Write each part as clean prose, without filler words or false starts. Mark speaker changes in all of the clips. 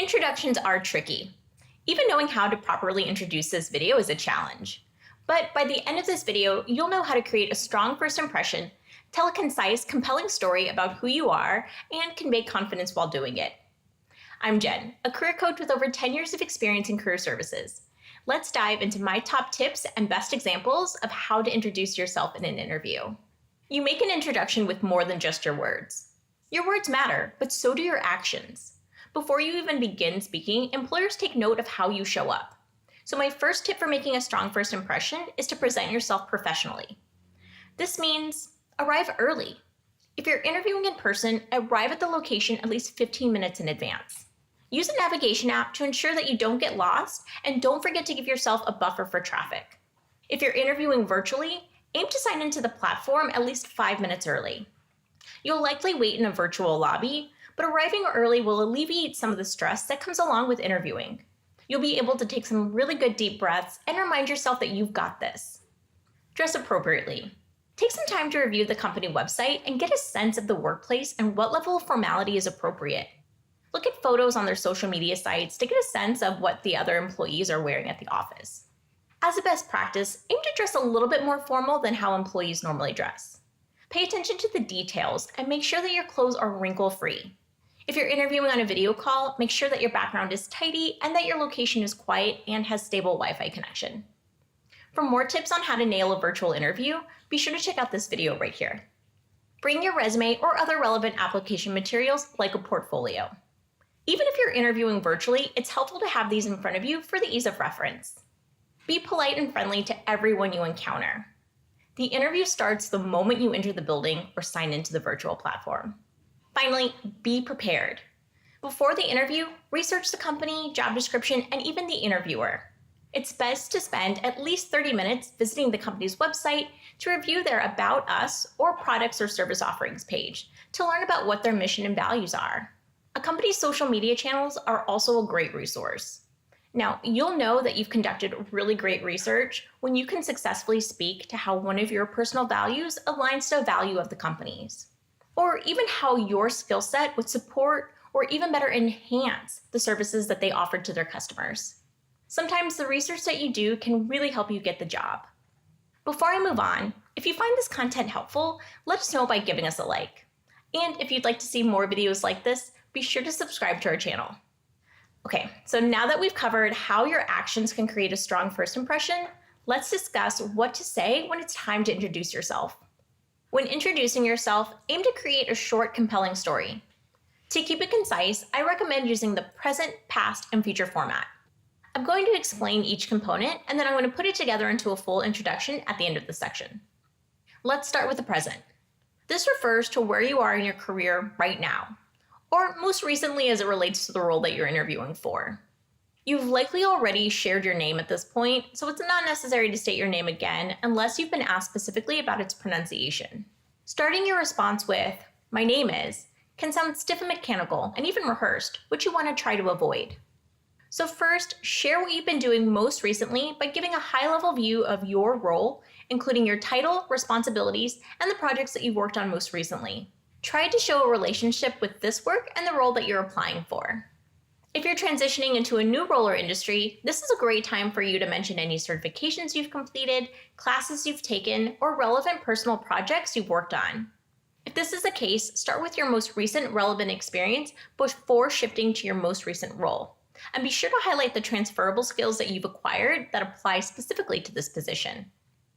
Speaker 1: Introductions are tricky. Even knowing how to properly introduce this video is a challenge. But by the end of this video, you'll know how to create a strong first impression, tell a concise, compelling story about who you are, and convey confidence while doing it. I'm Jen, a career coach with over 10 years of experience in career services. Let's dive into my top tips and best examples of how to introduce yourself in an interview. You make an introduction with more than just your words. Your words matter, but so do your actions. Before you even begin speaking, employers take note of how you show up. So my first tip for making a strong first impression is to present yourself professionally. This means arrive early. If you're interviewing in person, arrive at the location at least 15 minutes in advance. Use a navigation app to ensure that you don't get lost, and don't forget to give yourself a buffer for traffic. If you're interviewing virtually, aim to sign into the platform at least 5 minutes early. You'll likely wait in a virtual lobby, but arriving early will alleviate some of the stress that comes along with interviewing. You'll be able to take some really good deep breaths and remind yourself that you've got this. Dress appropriately. Take some time to review the company website and get a sense of the workplace and what level of formality is appropriate. Look at photos on their social media sites to get a sense of what the other employees are wearing at the office. As a best practice, aim to dress a little bit more formal than how employees normally dress. Pay attention to the details and make sure that your clothes are wrinkle-free. If you're interviewing on a video call, make sure that your background is tidy and that your location is quiet and has stable Wi-Fi connection. For more tips on how to nail a virtual interview, be sure to check out this video right here. Bring your resume or other relevant application materials like a portfolio. Even if you're interviewing virtually, it's helpful to have these in front of you for the ease of reference. Be polite and friendly to everyone you encounter. The interview starts the moment you enter the building or sign into the virtual platform. Finally, be prepared. Before the interview, research the company, job description, and even the interviewer. It's best to spend at least 30 minutes visiting the company's website to review their About Us or products or service offerings page to learn about what their mission and values are. A company's social media channels are also a great resource. Now, you'll know that you've conducted really great research when you can successfully speak to how one of your personal values aligns to a value of the company's, or even how your skill set would support or even better enhance the services that they offer to their customers. Sometimes the research that you do can really help you get the job. Before I move on, if you find this content helpful, let us know by giving us a like. And if you'd like to see more videos like this, be sure to subscribe to our channel. Okay, so now that we've covered how your actions can create a strong first impression, let's discuss what to say when it's time to introduce yourself. When introducing yourself, aim to create a short, compelling story. To keep it concise, I recommend using the present, past, and future format. I'm going to explain each component, and then I'm going to put it together into a full introduction at the end of the section. Let's start with the present. This refers to where you are in your career right now, or most recently as it relates to the role that you're interviewing for. You've likely already shared your name at this point, so it's not necessary to state your name again unless you've been asked specifically about its pronunciation. Starting your response with, "My name is," can sound stiff and mechanical and even rehearsed, which you want to try to avoid. So first, share what you've been doing most recently by giving a high-level view of your role, including your title, responsibilities, and the projects that you've worked on most recently. Try to show a relationship with this work and the role that you're applying for. If you're transitioning into a new role or industry, this is a great time for you to mention any certifications you've completed, classes you've taken, or relevant personal projects you've worked on. If this is the case, start with your most recent relevant experience before shifting to your most recent role. And be sure to highlight the transferable skills that you've acquired that apply specifically to this position.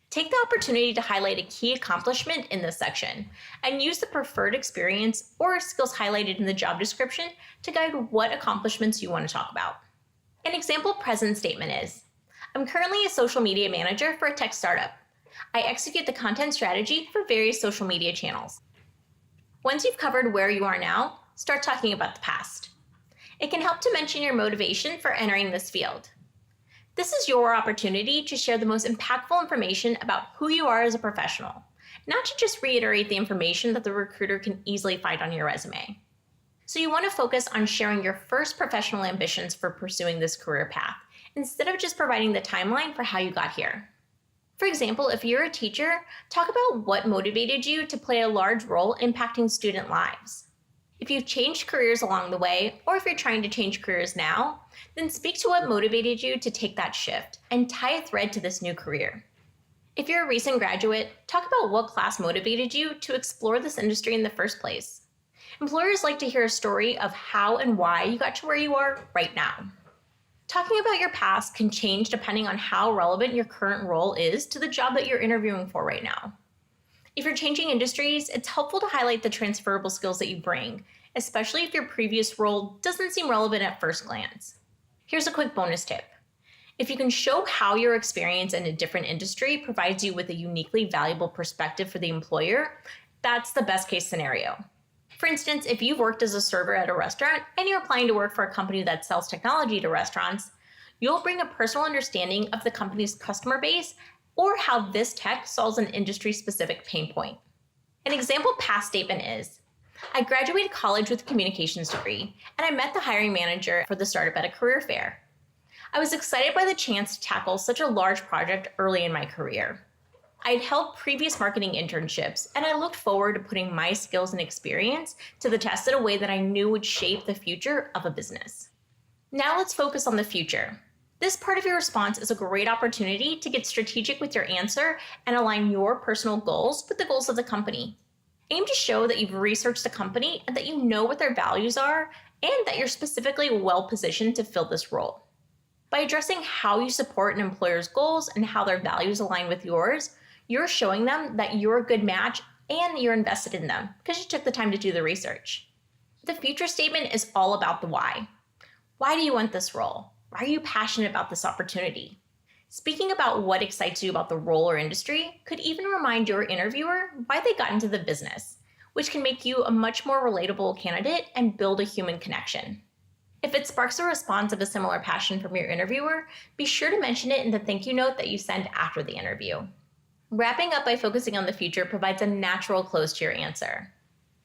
Speaker 1: Take the opportunity to highlight a key accomplishment in this section and use the preferred experience or skills highlighted in the job description to guide what accomplishments you want to talk about. An example present statement is, "I'm currently a social media manager for a tech startup. I execute the content strategy for various social media channels." Once you've covered where you are now, start talking about the past. It can help to mention your motivation for entering this field. This is your opportunity to share the most impactful information about who you are as a professional, not to just reiterate the information that the recruiter can easily find on your resume. So you want to focus on sharing your first professional ambitions for pursuing this career path, instead of just providing the timeline for how you got here. For example, if you're a teacher, talk about what motivated you to play a large role impacting student lives. If you've changed careers along the way, or if you're trying to change careers now, then speak to what motivated you to take that shift and tie a thread to this new career. If you're a recent graduate, talk about what class motivated you to explore this industry in the first place. Employers like to hear a story of how and why you got to where you are right now. Talking about your past can change depending on how relevant your current role is to the job that you're interviewing for right now. If you're changing industries, it's helpful to highlight the transferable skills that you bring, especially if your previous role doesn't seem relevant at first glance. Here's a quick bonus tip. If you can show how your experience in a different industry provides you with a uniquely valuable perspective for the employer, that's the best case scenario. For instance, if you've worked as a server at a restaurant and you're applying to work for a company that sells technology to restaurants, you'll bring a personal understanding of the company's customer base or how this tech solves an industry-specific pain point. An example past statement is, I graduated college with a communications degree, and I met the hiring manager for the startup at a career fair. I was excited by the chance to tackle such a large project early in my career. I had held previous marketing internships, and I looked forward to putting my skills and experience to the test in a way that I knew would shape the future of a business. Now let's focus on the future. This part of your response is a great opportunity to get strategic with your answer and align your personal goals with the goals of the company. Aim to show that you've researched the company and that you know what their values are and that you're specifically well positioned to fill this role. By addressing how you support an employer's goals and how their values align with yours, you're showing them that you're a good match and you're invested in them because you took the time to do the research. The future statement is all about the why. Why do you want this role? Why are you passionate about this opportunity? Speaking about what excites you about the role or industry could even remind your interviewer why they got into the business, which can make you a much more relatable candidate and build a human connection. If it sparks a response of a similar passion from your interviewer, be sure to mention it in the thank you note that you send after the interview. Wrapping up by focusing on the future provides a natural close to your answer.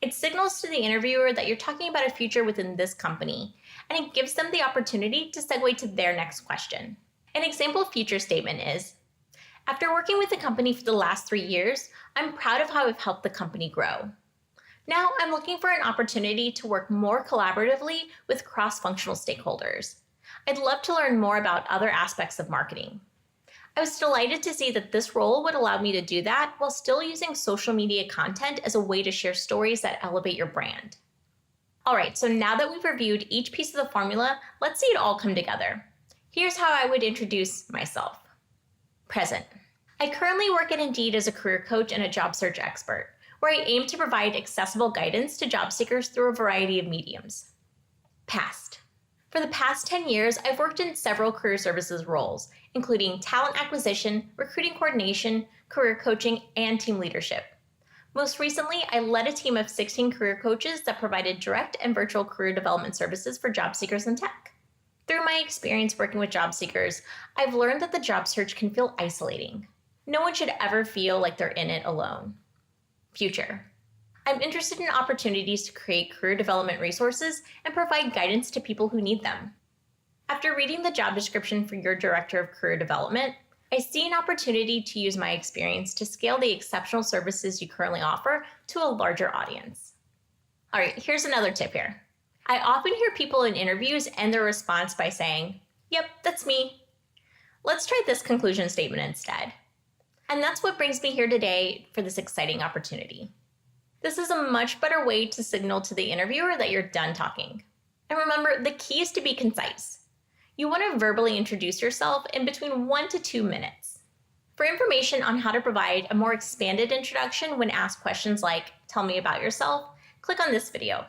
Speaker 1: It signals to the interviewer that you're talking about a future within this company, and it gives them the opportunity to segue to their next question. An example future statement is, after working with the company for the last 3 years, I'm proud of how I've helped the company grow. Now I'm looking for an opportunity to work more collaboratively with cross-functional stakeholders. I'd love to learn more about other aspects of marketing. I was delighted to see that this role would allow me to do that while still using social media content as a way to share stories that elevate your brand. All right, so now that we've reviewed each piece of the formula, let's see it all come together. Here's how I would introduce myself. Present. I currently work at Indeed as a career coach and a job search expert, where I aim to provide accessible guidance to job seekers through a variety of mediums. Past. For the past 10 years, I've worked in several career services roles, including talent acquisition, recruiting coordination, career coaching, and team leadership. Most recently, I led a team of 16 career coaches that provided direct and virtual career development services for job seekers in tech. Through my experience working with job seekers, I've learned that the job search can feel isolating. No one should ever feel like they're in it alone. Future. I'm interested in opportunities to create career development resources and provide guidance to people who need them. After reading the job description for your Director of Career Development, I see an opportunity to use my experience to scale the exceptional services you currently offer to a larger audience. All right, here's another tip here. I often hear people in interviews end their response by saying, "Yep, that's me." Let's try this conclusion statement instead. And that's what brings me here today for this exciting opportunity. This is a much better way to signal to the interviewer that you're done talking. And remember, the key is to be concise. You want to verbally introduce yourself in between 1 to 2 minutes. For information on how to provide a more expanded introduction when asked questions like, "Tell me about yourself," click on this video.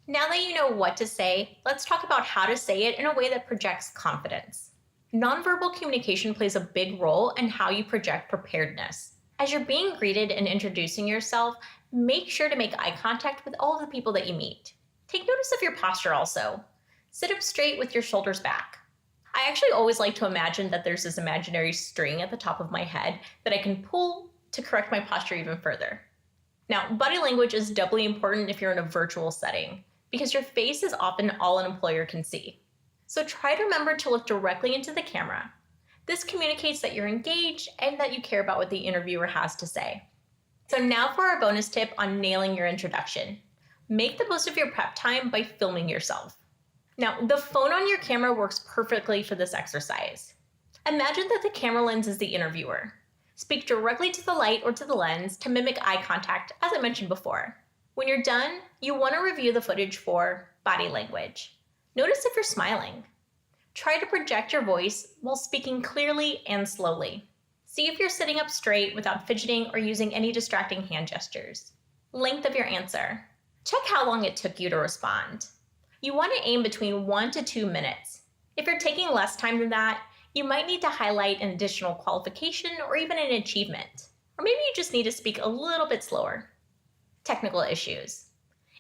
Speaker 1: Now that you know what to say, let's talk about how to say it in a way that projects confidence. Nonverbal communication plays a big role in how you project preparedness. As you're being greeted and introducing yourself, make sure to make eye contact with all of the people that you meet. Take notice of your posture also. Sit up straight with your shoulders back. I actually always like to imagine that there's this imaginary string at the top of my head that I can pull to correct my posture even further. Now, body language is doubly important if you're in a virtual setting, because your face is often all an employer can see. So try to remember to look directly into the camera. This communicates that you're engaged and that you care about what the interviewer has to say. So now for our bonus tip on nailing your introduction. Make the most of your prep time by filming yourself. Now, the phone on your camera works perfectly for this exercise. Imagine that the camera lens is the interviewer. Speak directly to the light or to the lens to mimic eye contact, as I mentioned before. When you're done, you want to review the footage for body language. Notice if you're smiling. Try to project your voice while speaking clearly and slowly. See if you're sitting up straight without fidgeting or using any distracting hand gestures. Length of your answer. Check how long it took you to respond. You want to aim between 1 to 2 minutes. If you're taking less time than that, you might need to highlight an additional qualification or even an achievement. Or maybe you just need to speak a little bit slower. Technical issues.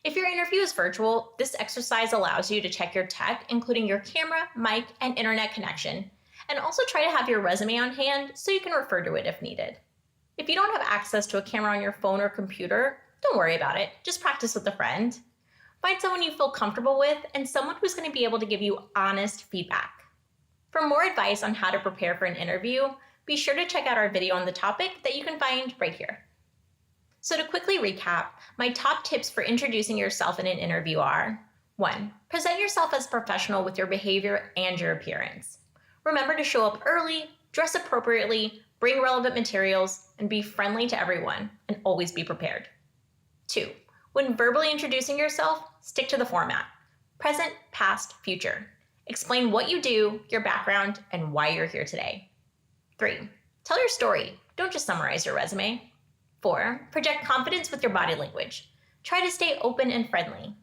Speaker 1: If your interview is virtual, this exercise allows you to check your tech, including your camera, mic, and internet connection, and also try to have your resume on hand so you can refer to it if needed. If you don't have access to a camera on your phone or computer, don't worry about it. Just practice with a friend. Find someone you feel comfortable with and someone who's going to be able to give you honest feedback. For more advice on how to prepare for an interview, be sure to check out our video on the topic that you can find right here. So to quickly recap, my top tips for introducing yourself in an interview are: 1. Present yourself as professional with your behavior and your appearance. Remember to show up early, dress appropriately, bring relevant materials, and be friendly to everyone, and always be prepared. 2. When verbally introducing yourself, stick to the format: present, past, future. Explain what you do, your background, and why you're here today. 3. Tell your story. Don't just summarize your resume. 4. Project confidence with your body language. Try to stay open and friendly.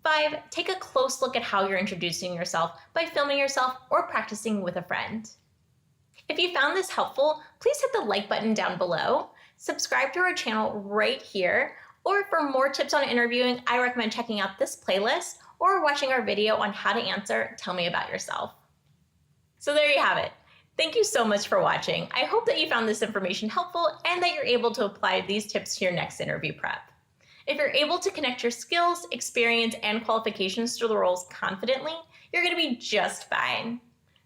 Speaker 1: 5. Take a close look at how you're introducing yourself by filming yourself or practicing with a friend. If you found this helpful, please hit the like button down below, subscribe to our channel right here, or for more tips on interviewing, I recommend checking out this playlist or watching our video on how to answer Tell Me About Yourself. So there you have it. Thank you so much for watching. I hope that you found this information helpful and that you're able to apply these tips to your next interview prep. If you're able to connect your skills, experience, and qualifications to the roles confidently, you're going to be just fine.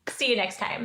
Speaker 1: See you next time.